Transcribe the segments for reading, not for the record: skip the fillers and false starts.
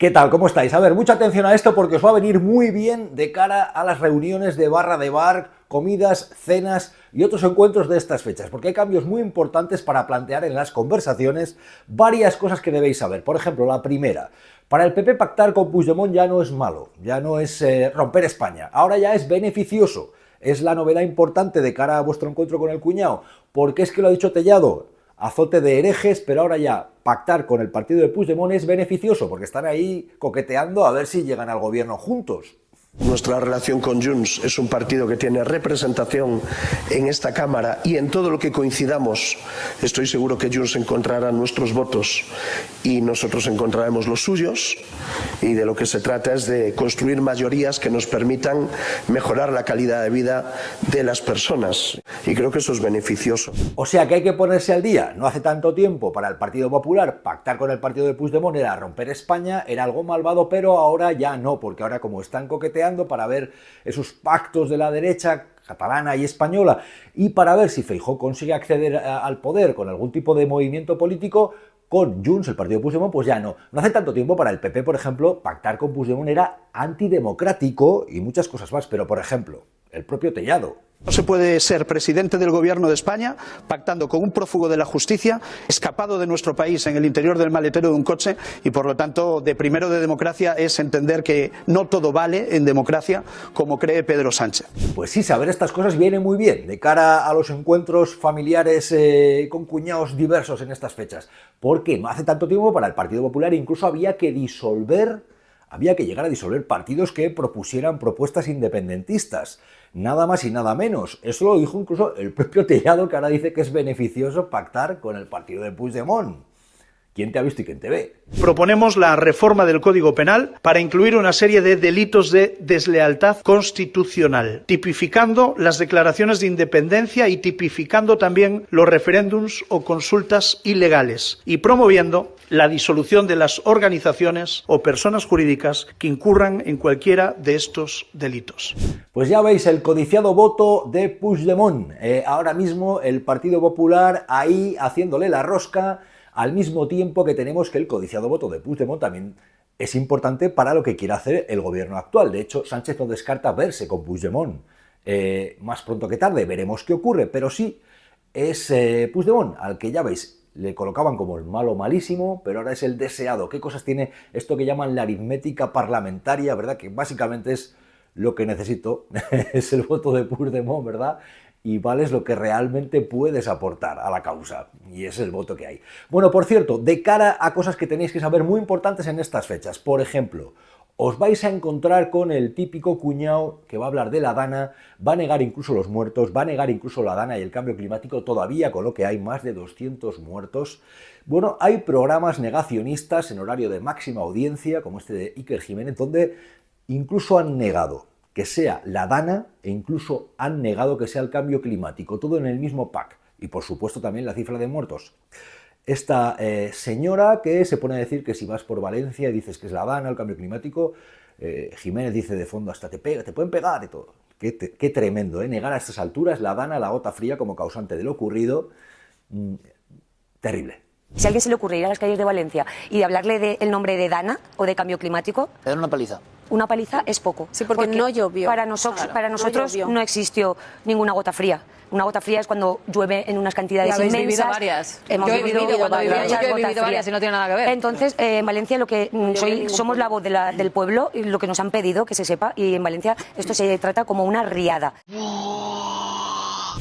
¿Qué tal? ¿Cómo estáis? A ver, mucha atención a esto porque os va a venir muy bien de cara a las reuniones de barra de bar, comidas, cenas y otros encuentros de estas fechas, porque hay cambios muy importantes para plantear en las conversaciones varias cosas que debéis saber. Por ejemplo, la primera, para el PP pactar con Puigdemont ya no es malo, ya no es romper España, ahora ya es beneficioso. Es la novedad importante de cara a vuestro encuentro con el cuñado, porque es que lo ha dicho Tellado, azote de herejes, pero ahora ya pactar con el partido de Puigdemont es beneficioso, porque están ahí coqueteando a ver si llegan al gobierno juntos. Nuestra relación con Junts es un partido que tiene representación en esta Cámara y en todo lo que coincidamos estoy seguro que Junts encontrará nuestros votos y nosotros encontraremos los suyos, y de lo que se trata es de construir mayorías que nos permitan mejorar la calidad de vida de las personas, y creo que eso es beneficioso. O sea que hay que ponerse al día. No hace tanto tiempo para el Partido Popular pactar con el partido de Puigdemont era romper España, era algo malvado, pero ahora ya no, porque ahora como están coqueteando para ver esos pactos de la derecha catalana y española y para ver si Feijóo consigue acceder al poder con algún tipo de movimiento político, con Junts, el partido de Puigdemont, pues ya no. No hace tanto tiempo para el PP, por ejemplo, pactar con Puigdemont era antidemocrático y muchas cosas más, pero por ejemplo, el propio Tellado. No se puede ser presidente del gobierno de España pactando con un prófugo de la justicia, escapado de nuestro país en el interior del maletero de un coche, y por lo tanto, de primero de democracia es entender que no todo vale en democracia, como cree Pedro Sánchez. Pues sí, saber estas cosas viene muy bien de cara a los encuentros familiares con cuñados diversos en estas fechas, porque no hace tanto tiempo para el Partido Popular incluso había que llegar a disolver partidos que propusieran propuestas independentistas. Nada más y nada menos. Eso lo dijo incluso el propio Tellado, que ahora dice que es beneficioso pactar con el partido de Puigdemont. ¿Quién te ha visto y quién te ve? Proponemos la reforma del Código Penal para incluir una serie de delitos de deslealtad constitucional, tipificando las declaraciones de independencia y tipificando también los referéndums o consultas ilegales, y promoviendo la disolución de las organizaciones o personas jurídicas que incurran en cualquiera de estos delitos. Pues ya veis el codiciado voto de Puigdemont. Ahora mismo el Partido Popular ahí haciéndole la rosca, al mismo tiempo que tenemos que el codiciado voto de Puigdemont también es importante para lo que quiere hacer el gobierno actual. De hecho, Sánchez no descarta verse con Puigdemont más pronto que tarde, veremos qué ocurre, pero sí es Puigdemont, al que ya veis, le colocaban como el malo malísimo, pero ahora es el deseado. ¿Qué cosas tiene esto que llaman la aritmética parlamentaria, verdad? Que básicamente es lo que necesito, es el voto de Puigdemont, ¿verdad? Y vales lo que realmente puedes aportar a la causa, y es el voto que hay. Bueno, por cierto, de cara a cosas que tenéis que saber muy importantes en estas fechas, por ejemplo, os vais a encontrar con el típico cuñado que va a hablar de la Dana, va a negar incluso los muertos, va a negar incluso la Dana y el cambio climático, todavía con lo que hay más de 200 muertos. Bueno, hay programas negacionistas en horario de máxima audiencia, como este de Iker Jiménez, donde incluso han negado que sea la Dana e incluso han negado que sea el cambio climático, todo en el mismo pack. Y por supuesto también la cifra de muertos. Esta señora que se pone a decir que si vas por Valencia y dices que es la Dana, el cambio climático, Jiménez dice de fondo hasta te pueden pegar y todo. Qué tremendo, ¿eh? Negar a estas alturas la Dana, la gota fría como causante de lo ocurrido, terrible. Si a alguien se le ocurre ir a las calles de Valencia y hablarle del nombre de Dana o de cambio climático, le dan una paliza. Una paliza es poco. Sí, porque no llovió. Para nosotros no existió ninguna gota fría. Una gota fría es cuando llueve en unas cantidades inmensas. Habéis vivido varias. Hemos vivido varias y no tiene nada que ver. Entonces, en Valencia somos la voz del pueblo y lo que nos han pedido que se sepa, y en Valencia esto se trata como una riada.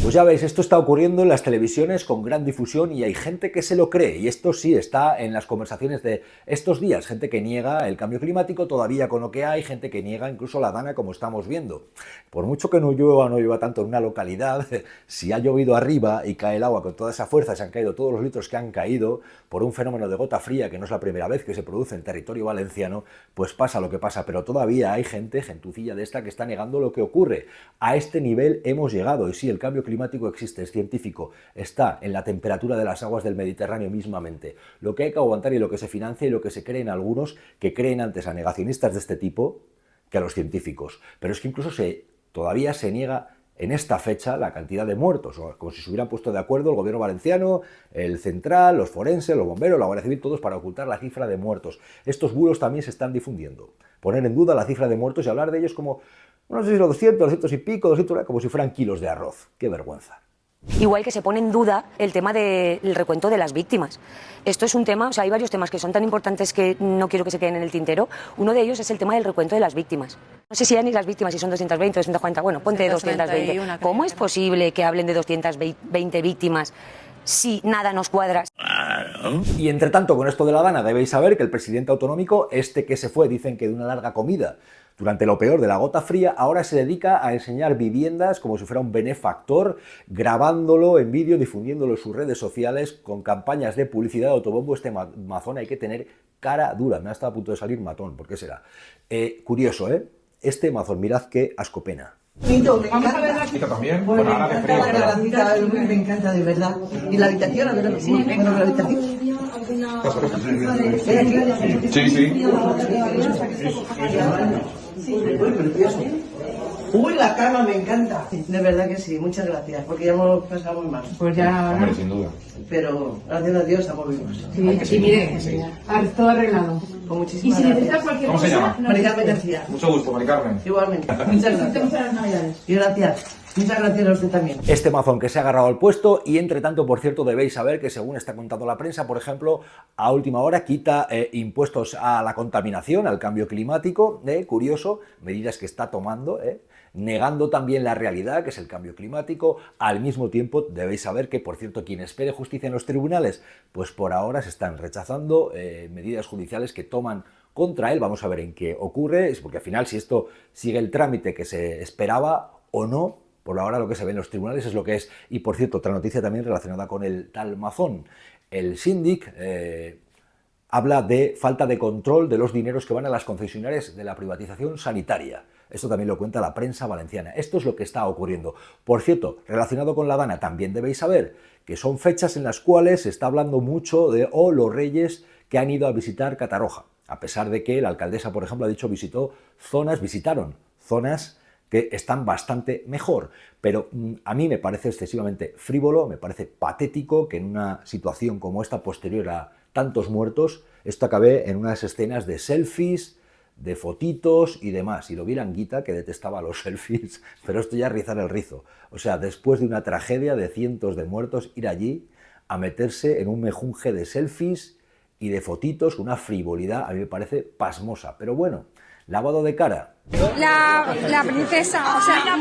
Pues ya veis, esto está ocurriendo en las televisiones con gran difusión y hay gente que se lo cree, y esto sí está en las conversaciones de estos días, gente que niega el cambio climático todavía con lo que hay, gente que niega incluso la Dana como estamos viendo. Por mucho que no llueva tanto en una localidad, si ha llovido arriba y cae el agua con toda esa fuerza, se han caído todos los litros que han caído por un fenómeno de gota fría que no es la primera vez que se produce en territorio valenciano, pues pasa lo que pasa, pero todavía hay gentucilla de esta que está negando lo que ocurre. A este nivel hemos llegado, y sí, el cambio climático existe, es científico, está en la temperatura de las aguas del Mediterráneo mismamente. Lo que hay que aguantar y lo que se financia y lo que se creen algunos, que creen antes a negacionistas de este tipo que a los científicos. Pero es que incluso todavía se niega en esta fecha la cantidad de muertos, o como si se hubieran puesto de acuerdo el gobierno valenciano, el central, los forenses, los bomberos, la Guardia Civil, todos para ocultar la cifra de muertos. Estos bulos también se están difundiendo. Poner en duda la cifra de muertos y hablar de ellos como, no sé si los 200, 200 y pico, 200, como si fueran kilos de arroz. ¡Qué vergüenza! Igual que se pone en duda el tema del recuento de las víctimas. Esto es un tema, o sea, hay varios temas que son tan importantes que no quiero que se queden en el tintero. Uno de ellos es el tema del recuento de las víctimas. No sé si ya ni las víctimas, si son 220, 240, bueno, ponte 220. ¿Cómo es posible que hablen de 220 víctimas si nada nos cuadra? Y entre tanto, con esto de la Dana, debéis saber que el presidente autonómico, que se fue, dicen que de una larga comida, durante lo peor de la gota fría, ahora se dedica a enseñar viviendas como si fuera un benefactor, grabándolo en vídeo, difundiéndolo en sus redes sociales con campañas de publicidad de autobombo. Este mazón hay que tener cara dura. Me ha estado a punto de salir matón. ¿Por qué será? Curioso, ¿eh? Este mazón, mirad qué ascopena. Vamos a ver la cita también. Bueno, ahora de frío. Me encanta, de verdad. ¿Y la habitación? A ver, bueno, la habitación. Sí, sí. Uy, la cama me encanta. De verdad que sí, muchas gracias, porque ya hemos pasado muy mal. Pues ya. Hombre, sin duda. Pero gracias a Dios estamos vivos. Sí, y mire, todo arreglado. Con muchísimas gracias. ¿Cómo se llama? Mari Carmen García. Mucho gusto, Mari Carmen. Igualmente. Muchas gracias. Muchas navidades. Y gracias. Muchas gracias a usted también. Este mazón que se ha agarrado al puesto y entre tanto, por cierto, debéis saber que según está contando la prensa, por ejemplo, a última hora quita impuestos a la contaminación, al cambio climático, curioso, medidas que está tomando, negando también la realidad, que es el cambio climático. Al mismo tiempo, debéis saber que, por cierto, quien espere justicia en los tribunales, pues por ahora se están rechazando medidas judiciales que toman contra él. Vamos a ver en qué ocurre, porque al final, si esto sigue el trámite que se esperaba o no, por ahora lo que se ve en los tribunales es lo que es. Y por cierto, otra noticia también relacionada con el tal mazón. El síndic habla de falta de control de los dineros que van a las concesionarias de la privatización sanitaria. Esto también lo cuenta la prensa valenciana. Esto es lo que está ocurriendo. Por cierto, relacionado con la Dana, también debéis saber que son fechas en las cuales se está hablando mucho de los reyes que han ido a visitar Catarroja. A pesar de que la alcaldesa, por ejemplo, ha dicho visitaron zonas que están bastante mejor, pero a mí me parece excesivamente frívolo, me parece patético que en una situación como esta, posterior a tantos muertos, esto acabe en unas escenas de selfies, de fotitos y demás. Y lo vieran Guita, que detestaba los selfies, pero esto ya es rizar el rizo. O sea, después de una tragedia de cientos de muertos, ir allí a meterse en un mejunje de selfies y de fotitos, una frivolidad, a mí me parece pasmosa. Pero bueno, lavado de cara. La princesa, o sea,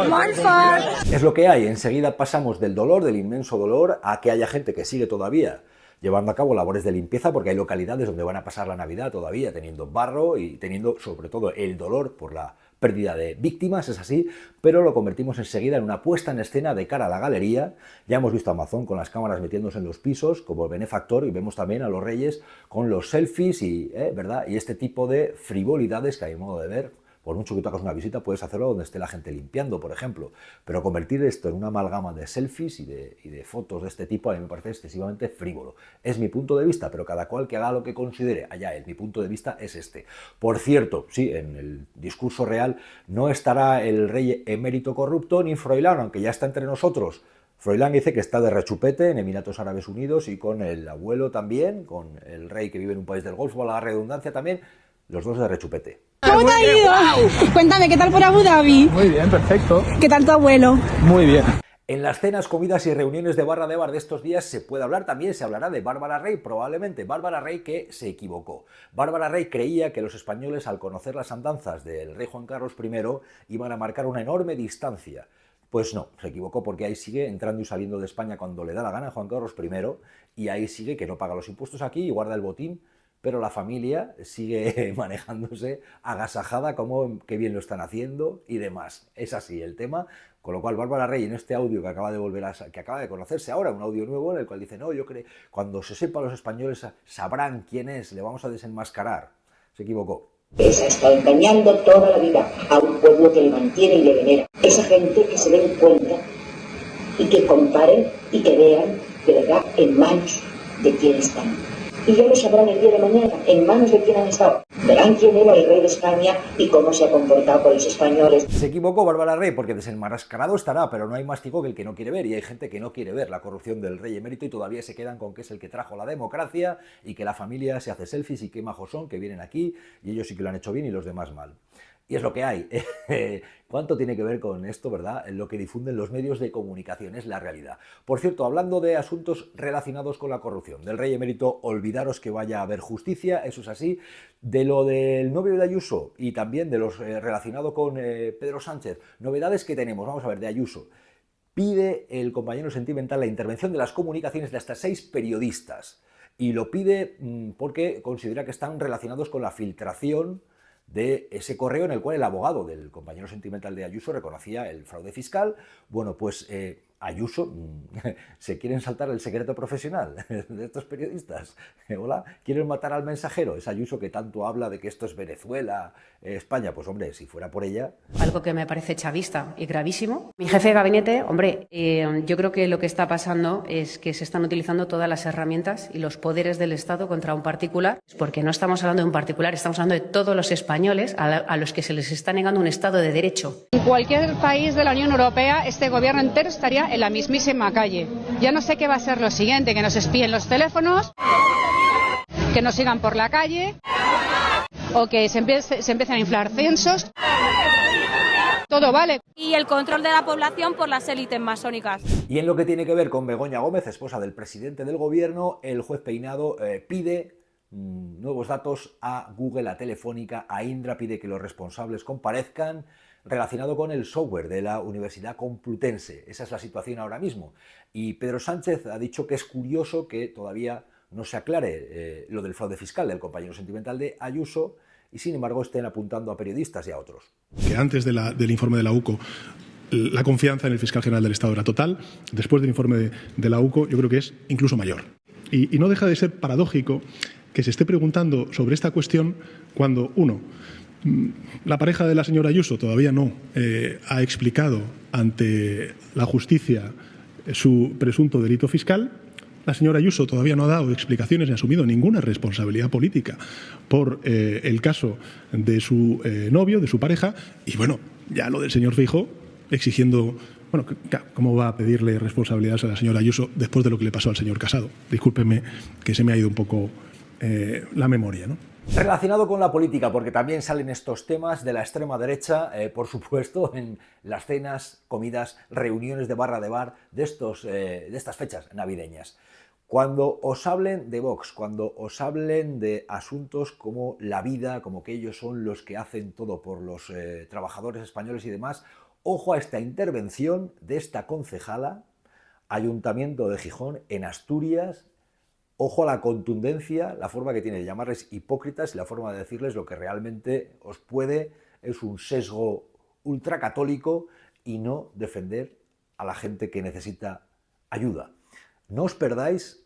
Montfort. Es lo que hay. Enseguida pasamos del dolor, del inmenso dolor, a que haya gente que sigue todavía llevando a cabo labores de limpieza, porque hay localidades donde van a pasar la Navidad todavía teniendo barro y teniendo sobre todo el dolor por la pérdida de víctimas, es así, pero lo convertimos enseguida en una puesta en escena de cara a la galería. Ya hemos visto a Amazon con las cámaras metiéndose en los pisos como el benefactor y vemos también a los reyes con los selfies y, ¿verdad? Y este tipo de frivolidades que hay modo de ver. Por mucho que tú hagas una visita, puedes hacerlo donde esté la gente limpiando, por ejemplo. Pero convertir esto en una amalgama de selfies y de fotos de este tipo a mí me parece excesivamente frívolo. Es mi punto de vista, pero cada cual que haga lo que considere, allá él. Mi punto de vista es este. Por cierto, sí, en el discurso real no estará el rey emérito corrupto ni Froilán, aunque ya está entre nosotros. Froilán dice que está de rechupete en Emiratos Árabes Unidos y con el abuelo también, con el rey que vive en un país del Golfo, a la redundancia también, los dos de rechupete. ¿Cómo te ha ido? Cuéntame, ¿qué tal por Abu Dhabi? Muy bien, perfecto. ¿Qué tal tu abuelo? Muy bien. En las cenas, comidas y reuniones de barra de bar de estos días se puede hablar, también se hablará de Bárbara Rey, probablemente Bárbara Rey que se equivocó. Bárbara Rey creía que los españoles, al conocer las andanzas del rey Juan Carlos I, iban a marcar una enorme distancia. Pues no, se equivocó, porque ahí sigue entrando y saliendo de España cuando le da la gana Juan Carlos I, y ahí sigue que no paga los impuestos aquí y guarda el botín, pero la familia sigue manejándose agasajada, como qué bien lo están haciendo y demás. Es así el tema, con lo cual Bárbara Rey, en este audio que acaba de conocerse ahora, un audio nuevo en el cual dice, no, yo creo, cuando se sepa los españoles sabrán quién es, le vamos a desenmascarar. Se equivocó. Esa está engañando toda la vida a un pueblo que le mantiene y le venera. Esa gente que se den cuenta y que comparen y que vean de verdad en manos de quién están. Y ya lo sabrán el día de mañana, en manos de quién han estado. Verán quién era el rey de España y cómo se ha comportado con los españoles. Se equivocó Bárbara Rey, porque desenmascarado estará, pero no hay más ciego que el que no quiere ver, y hay gente que no quiere ver la corrupción del rey emérito y todavía se quedan con que es el que trajo la democracia y que la familia se hace selfies y qué majos son, que vienen aquí y ellos sí que lo han hecho bien y los demás mal. Y es lo que hay. ¿Cuánto tiene que ver con esto, verdad? En lo que difunden los medios de comunicación, es la realidad. Por cierto, hablando de asuntos relacionados con la corrupción, del rey emérito, olvidaros que vaya a haber justicia, eso es así. De lo del novio de Ayuso y también de los relacionado con Pedro Sánchez, novedades que tenemos, vamos a ver, de Ayuso. Pide el compañero sentimental la intervención de las comunicaciones de hasta 6 periodistas y lo pide porque considera que están relacionados con la filtración de ese correo en el cual el abogado del compañero sentimental de Ayuso reconocía el fraude fiscal. Bueno, pues Ayuso se quieren saltar el secreto profesional de estos periodistas. Hola, quieren matar al mensajero. Es Ayuso que tanto habla de que esto es Venezuela, España. Pues hombre, si fuera por ella... Algo que me parece chavista y gravísimo. Mi jefe de gabinete, hombre, yo creo que lo que está pasando es que se están utilizando todas las herramientas y los poderes del Estado contra un particular, porque no estamos hablando de un particular, estamos hablando de todos los españoles a los que se les está negando un Estado de Derecho. En cualquier país de la Unión Europea, este gobierno entero estaría en la mismísima calle. Ya no sé qué va a ser lo siguiente, que nos espíen los teléfonos, que nos sigan por la calle, o que se empiecen a inflar censos. Todo vale. Y el control de la población por las élites masónicas. Y en lo que tiene que ver con Begoña Gómez, esposa del presidente del gobierno, el juez Peinado pide nuevos datos a Google, a Telefónica, a Indra, pide que los responsables comparezcan, relacionado con el software de la Universidad Complutense. Esa es la situación ahora mismo. Y Pedro Sánchez ha dicho que es curioso que todavía no se aclare lo del fraude fiscal del compañero sentimental de Ayuso y sin embargo estén apuntando a periodistas y a otros. Que antes del informe de la UCO la confianza en el fiscal general del Estado era total. Después del informe de la UCO yo creo que es incluso mayor. Y no deja de ser paradójico que se esté preguntando sobre esta cuestión cuando, uno, la pareja de la señora Ayuso todavía no ha explicado ante la justicia su presunto delito fiscal. La señora Ayuso todavía no ha dado explicaciones ni ha asumido ninguna responsabilidad política por el caso de su novio, de su pareja. Y bueno, ya lo del señor Feijóo exigiendo... Bueno, ¿cómo va a pedirle responsabilidades a la señora Ayuso después de lo que le pasó al señor Casado? Discúlpeme que se me ha ido un poco la memoria, ¿no? Relacionado con la política, porque también salen estos temas de la extrema derecha, por supuesto, en las cenas, comidas, reuniones de barra de bar de estas fechas navideñas. Cuando os hablen de Vox, cuando os hablen de asuntos como la vida, como que ellos son los que hacen todo por los trabajadores españoles y demás, ojo a esta intervención de esta concejala, Ayuntamiento de Gijón, en Asturias. Ojo a la contundencia, la forma que tiene de llamarles hipócritas y la forma de decirles lo que realmente os puede, es un sesgo ultracatólico y no defender a la gente que necesita ayuda. No os perdáis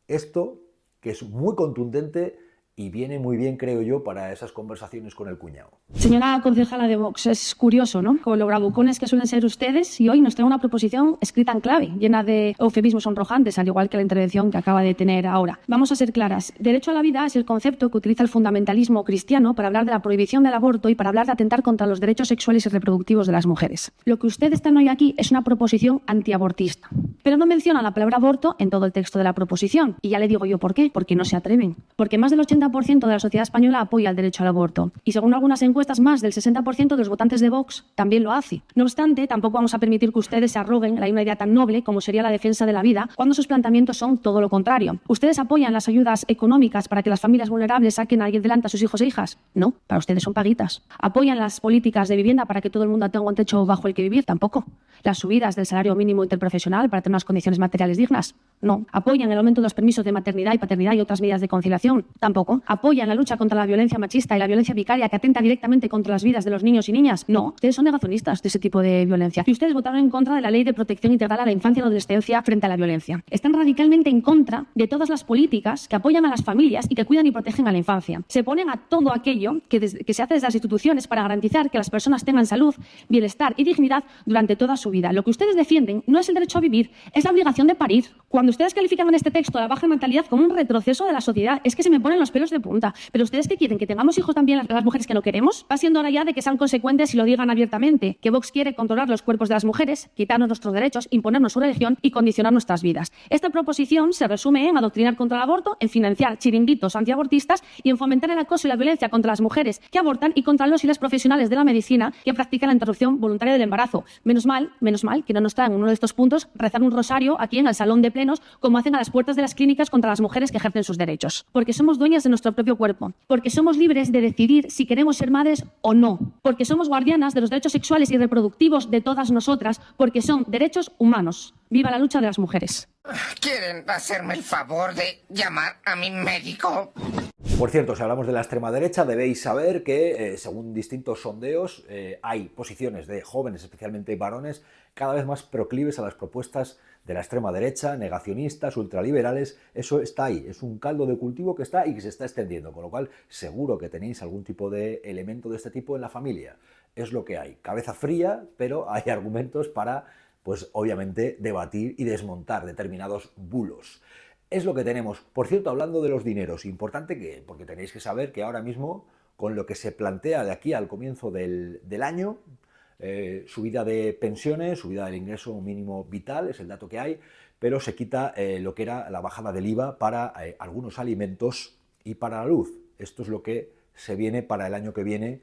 esto, que es muy contundente y viene muy bien, creo yo, para esas conversaciones con el cuñado. Señora concejala de Vox, es curioso, ¿no? Con lo bravucones que suelen ser ustedes, y hoy nos trae una proposición escrita en clave, llena de eufemismos sonrojantes, al igual que la intervención que acaba de tener ahora. Vamos a ser claras. Derecho a la vida es el concepto que utiliza el fundamentalismo cristiano para hablar de la prohibición del aborto y para hablar de atentar contra los derechos sexuales y reproductivos de las mujeres. Lo que ustedes están hoy aquí es una proposición antiabortista. Pero no mencionan la palabra aborto en todo el texto de la proposición. Y ya le digo yo por qué. Porque no se atreven. Porque más del 80% de la sociedad española apoya el derecho al aborto. Y según algunas encuestas, más del 60% de los votantes de Vox también lo hace. No obstante, tampoco vamos a permitir que ustedes se arroguen una idea tan noble como sería la defensa de la vida, cuando sus planteamientos son todo lo contrario. ¿Ustedes apoyan las ayudas económicas para que las familias vulnerables saquen adelante a sus hijos e hijas? No, para ustedes son paguitas. ¿Apoyan las políticas de vivienda para que todo el mundo tenga un techo bajo el que vivir? Tampoco. ¿Las subidas del salario mínimo interprofesional para tener unas condiciones materiales dignas? No. ¿Apoyan el aumento de los permisos de maternidad y paternidad y otras medidas de conciliación? Tampoco. tampoco. ¿Apoyan la lucha contra la violencia machista y la violencia vicaria que atenta directamente contra las vidas de los niños y niñas? No, ustedes son negacionistas de ese tipo de violencia. Y ustedes votaron en contra de la Ley de Protección Integral a la Infancia y la Adolescencia frente a la violencia. Están radicalmente en contra de todas las políticas que apoyan a las familias y que cuidan y protegen a la infancia. Se oponen a todo aquello que se hace desde las instituciones para garantizar que las personas tengan salud, bienestar y dignidad durante toda su vida. Lo que ustedes defienden no es el derecho a vivir, es la obligación de parir. Cuando ustedes califican en este texto la baja natalidad como un retroceso de la sociedad, es que se me ponen los pelos de punta. ¿Pero ustedes qué quieren? ¿Que tengamos hijos también las mujeres que no queremos? Va siendo hora ya de que sean consecuentes y lo digan abiertamente, que Vox quiere controlar los cuerpos de las mujeres, quitarnos nuestros derechos, imponernos su religión y condicionar nuestras vidas. Esta proposición se resume en adoctrinar contra el aborto, en financiar chiringuitos antiabortistas y en fomentar el acoso y la violencia contra las mujeres que abortan y contra los y las profesionales de la medicina que practican la interrupción voluntaria del embarazo. Menos mal que no nos traen en uno de estos puntos rezar un rosario aquí en el salón de plenos como hacen a las puertas de las clínicas contra las mujeres que ejercen sus derechos. Porque somos dueñas de nuestro propio cuerpo, porque somos libres de decidir si queremos ser madres o no, porque somos guardianas de los derechos sexuales y reproductivos de todas nosotras, porque son derechos humanos. ¡Viva la lucha de las mujeres! ¿Quieren hacerme el favor de llamar a mi médico? Por cierto, si hablamos de la extrema derecha, debéis saber que, según distintos sondeos, hay posiciones de jóvenes, especialmente varones, cada vez más proclives a las propuestas de la extrema derecha, negacionistas, ultraliberales. Eso está ahí, es un caldo de cultivo que está y que se está extendiendo, con lo cual seguro que tenéis algún tipo de elemento de este tipo en la familia. Es lo que hay. Cabeza fría, pero hay argumentos para, pues obviamente, debatir y desmontar determinados bulos. Es lo que tenemos. Por cierto, hablando de los dineros, importante porque tenéis que saber que ahora mismo, con lo que se plantea de aquí al comienzo del año, subida de pensiones, subida del ingreso mínimo vital, es el dato que hay, pero se quita lo que era la bajada del IVA para algunos alimentos y para la luz. Esto es lo que se viene para el año que viene,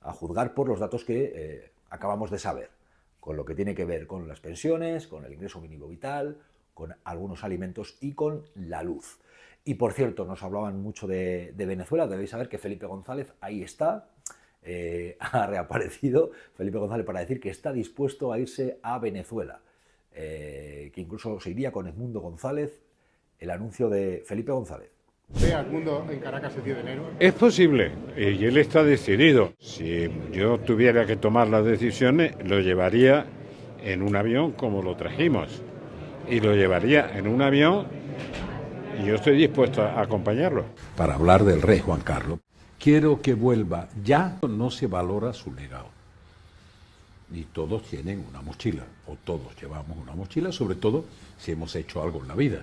a juzgar por los datos que acabamos de saber, con lo que tiene que ver con las pensiones, con el ingreso mínimo vital, con algunos alimentos y con la luz. Y por cierto, nos hablaban mucho de Venezuela, debéis saber que Felipe González ahí está, ha reaparecido Felipe González para decir que está dispuesto a irse a Venezuela, que incluso se iría con Edmundo González, el anuncio de Felipe González. ¿Ve a Edmundo en Caracas el 10 de enero? Es posible, y él está decidido. Si yo tuviera que tomar las decisiones, lo llevaría en un avión como lo trajimos. Y lo llevaría en un avión y yo estoy dispuesto a acompañarlo. Para hablar del rey Juan Carlos, quiero que vuelva. Ya no se valora su legado. Y todos tienen una mochila, o todos llevamos una mochila, sobre todo si hemos hecho algo en la vida.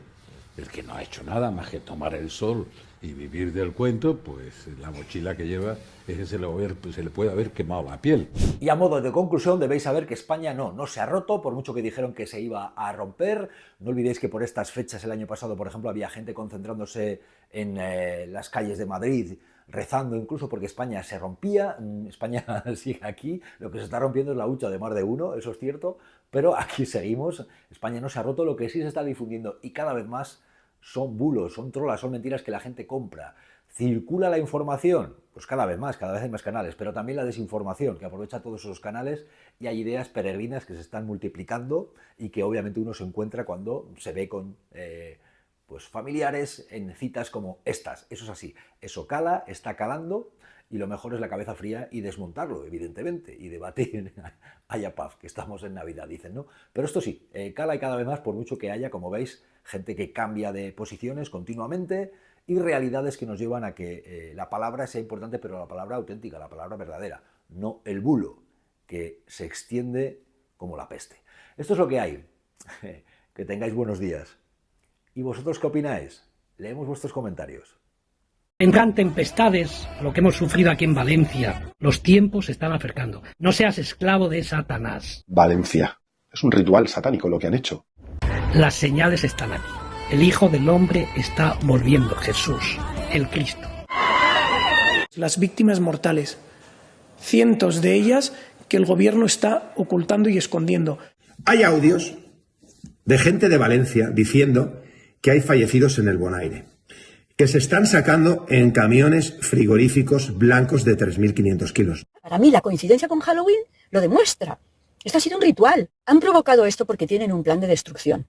El que no ha hecho nada más que tomar el sol y vivir del cuento, pues la mochila que lleva es que se le puede haber quemado la piel. Y a modo de conclusión debéis saber que España no se ha roto, por mucho que dijeron que se iba a romper. No olvidéis que por estas fechas el año pasado, por ejemplo, había gente concentrándose en las calles de Madrid, rezando incluso porque España se rompía. España sigue aquí, lo que se está rompiendo es la hucha de más de uno, eso es cierto, pero aquí seguimos. España no se ha roto, lo que sí se está difundiendo y cada vez más son bulos, son trolas, son mentiras que la gente compra. ¿Circula la información? Pues cada vez hay más canales, pero también la desinformación, que aprovecha todos esos canales y hay ideas peregrinas que se están multiplicando y que obviamente uno se encuentra cuando se ve con pues familiares en citas como estas. Eso es así, eso cala, está calando y lo mejor es la cabeza fría y desmontarlo, evidentemente, y debatir. Haya paz, que estamos en Navidad, dicen, ¿no? Pero esto sí, cala y cada vez más, por mucho que haya, como veis, gente que cambia de posiciones continuamente y realidades que nos llevan a que la palabra sea importante, pero la palabra auténtica, la palabra verdadera, no el bulo, que se extiende como la peste. Esto es lo que hay. Que tengáis buenos días. ¿Y vosotros qué opináis? Leemos vuestros comentarios. Vendrán tempestades, lo que hemos sufrido aquí en Valencia. Los tiempos se están acercando. No seas esclavo de Satanás. Valencia. Es un ritual satánico lo que han hecho. Las señales están aquí. El Hijo del Hombre está volviendo, Jesús, el Cristo. Las víctimas mortales, cientos de ellas que el gobierno está ocultando y escondiendo. Hay audios de gente de Valencia diciendo que hay fallecidos en el Bonaire, que se están sacando en camiones frigoríficos blancos de 3.500 kilos. Para mí la coincidencia con Halloween lo demuestra. Esto ha sido un ritual. Han provocado esto porque tienen un plan de destrucción.